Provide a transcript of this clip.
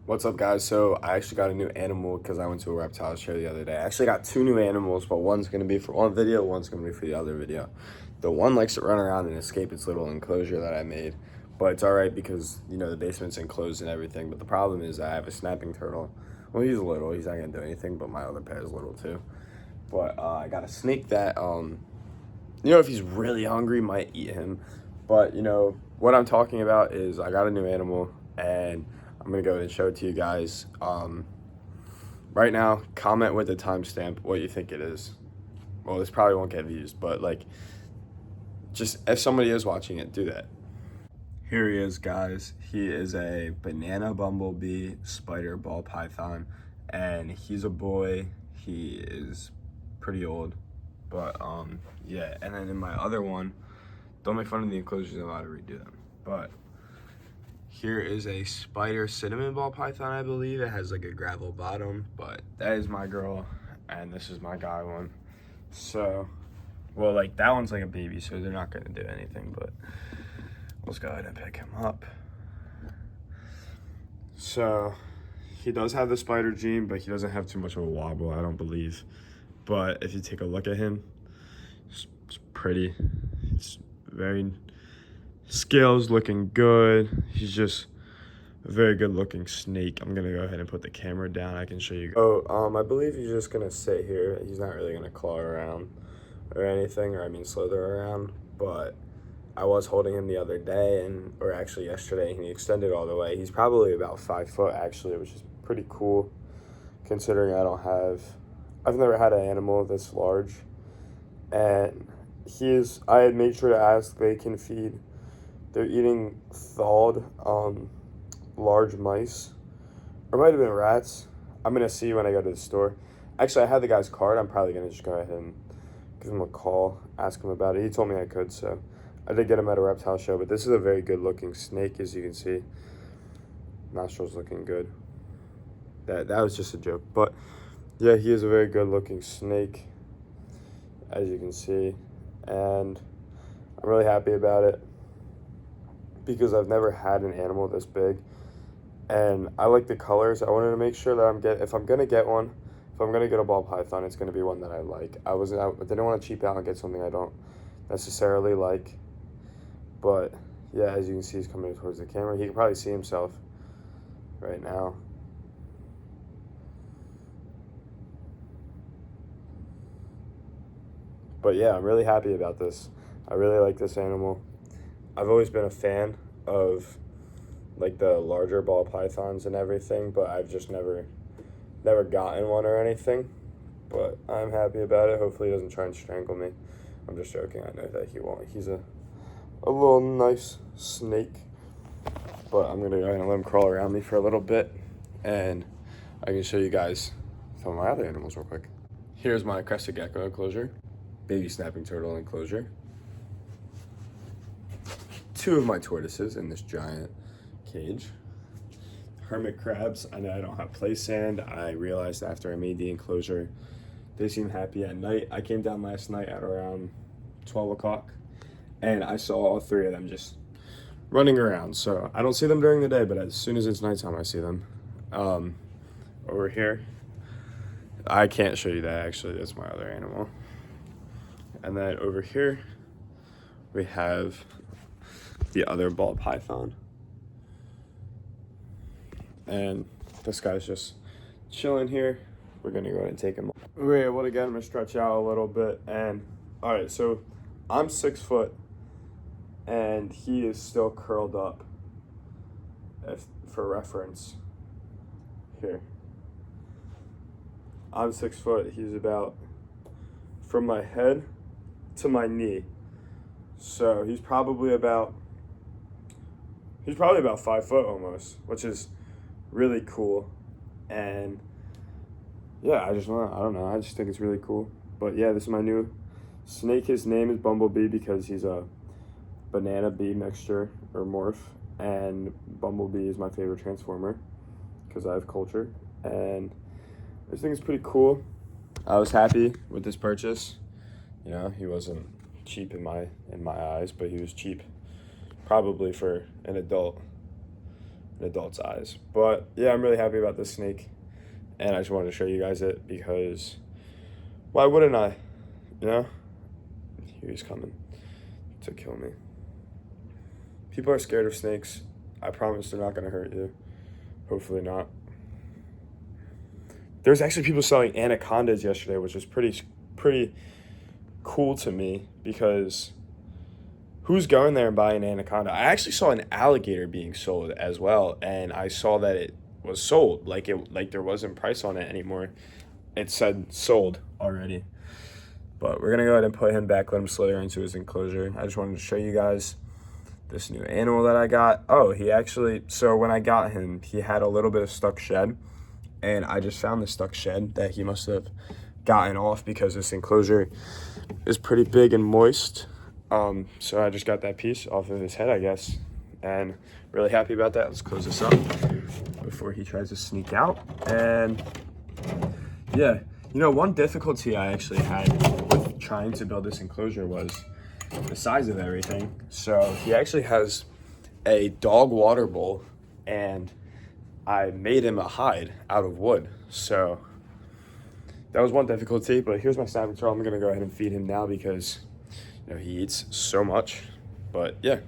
What's up, guys? So I actually got a new animal because I went to a reptile show the other day. I actually got two new animals, but one's going to be for one video, one's going to be for the other video. The one likes to run around and escape its little enclosure that I made, but it's all right because, you know, the basement's enclosed and everything. But the problem is I have a snapping turtle. Well, he's little. He's not going to do anything, but my other pet is little too. But I got a snake that, you know, if he's really hungry, might eat him. But, you know, what I'm talking about is I got a new animal, and I'm going to go ahead and show it to you guys. Right now, comment with the timestamp what you think it is. Well, this probably won't get views, but, like, just if somebody is watching it, do that. Here he is, guys. He is a banana bumblebee spider ball python, and he's a boy. He is pretty old, but, yeah. And then in my other one, don't make fun of the enclosures, I'm allowed to redo them. But here is a spider cinnamon ball python, I believe. It has like a gravel bottom, but that is my girl, and this is my guy one. So, well, like that one's like a baby, so they're not gonna do anything, but let's go ahead and pick him up. So, he does have the spider gene, but he doesn't have too much of a wobble, I don't believe. But if you take a look at him, it's pretty. It's very, scales looking good. He's just a very good looking snake. I'm gonna go ahead and put the camera down. I can show you. Oh, I believe he's just gonna sit here. He's not really gonna claw around or anything, or I mean slither around. But I was holding him the other day, or actually yesterday, and he extended all the way. He's probably about 5 foot actually, which is pretty cool considering I've never had an animal this large. And I had made sure to ask they can feed. They're eating thawed large mice, or it might have been rats. I'm gonna see when I go to the store. Actually, I had the guy's card. I'm probably gonna just go ahead and give him a call, ask him about it. He told me I could, so I did get him at a reptile show. But this is a very good looking snake, as you can see. Nostrils looking good. That was just a joke, but yeah, he is a very good looking snake, as you can see, and I'm really happy about it because I've never had an animal this big, and I like the colors. I wanted to make sure that if I'm gonna get one, if I'm gonna get a ball python, it's gonna be one that I like. I didn't want to cheap out and get something I don't necessarily like, but yeah, as you can see, he's coming towards the camera. He can probably see himself right now. But yeah, I'm really happy about this. I really like this animal. I've always been a fan of like the larger ball pythons and everything, but I've just never gotten one or anything. But I'm happy about it. Hopefully he doesn't try and strangle me. I'm just joking. I know that he won't. He's a little nice snake. But I'm gonna go ahead and let him crawl around me for a little bit, and I can show you guys some of my other animals real quick. Here's my crested gecko enclosure, baby snapping turtle enclosure, two of my tortoises in this giant cage, hermit crabs. I know I don't have play sand. I realized after I made the enclosure, they seem happy at night. I came down last night at around 12 o'clock, and I saw all three of them just running around. So I don't see them during the day, but as soon as it's nighttime, I see them. Over here, I can't show you that actually. That's my other animal. And then over here, we have the other ball python. And this guy's just chilling here. We're gonna go ahead and take him. We're able to get him to stretch out a little bit. And all right, so I'm 6 foot, and he is still curled up. For reference, here. I'm 6 foot. He's about from my head to my knee. So he's probably about 5 foot almost, which is really cool. And yeah, I don't know. I just think it's really cool. But yeah, this is my new snake. His name is Bumblebee because he's a banana bee mixture or morph. And Bumblebee is my favorite transformer because I have culture. And I just think it's pretty cool. I was happy with this purchase. You know, he wasn't cheap in my eyes, but he was cheap probably for an adult an adult's eyes. But yeah, I'm really happy about this snake, and I just wanted to show you guys it because why wouldn't I? You know? Here he's coming to kill me. People are scared of snakes. I promise they're not going to hurt you. Hopefully not. There's actually people selling anacondas yesterday, which was pretty cool to me because who's going there and buying an anaconda? I actually saw an alligator being sold as well, and I saw that it was sold. Like there wasn't price on it anymore. It said sold already. But we're gonna go ahead and put him back, let him slither into his enclosure. I just wanted to show you guys this new animal that I got. Oh, so when I got him, he had a little bit of stuck shed, and I just found the stuck shed that he must have gotten off because this enclosure is pretty big and moist. So I just got that piece off of his head, I guess, and really happy about that. Let's close this up before he tries to sneak out. And yeah, one difficulty I actually had with trying to build this enclosure was the size of everything. So he actually has a dog water bowl, and I made him a hide out of wood. So that was one difficulty, but here's my Saboteur. I'm gonna go ahead and feed him now because he eats so much. But yeah,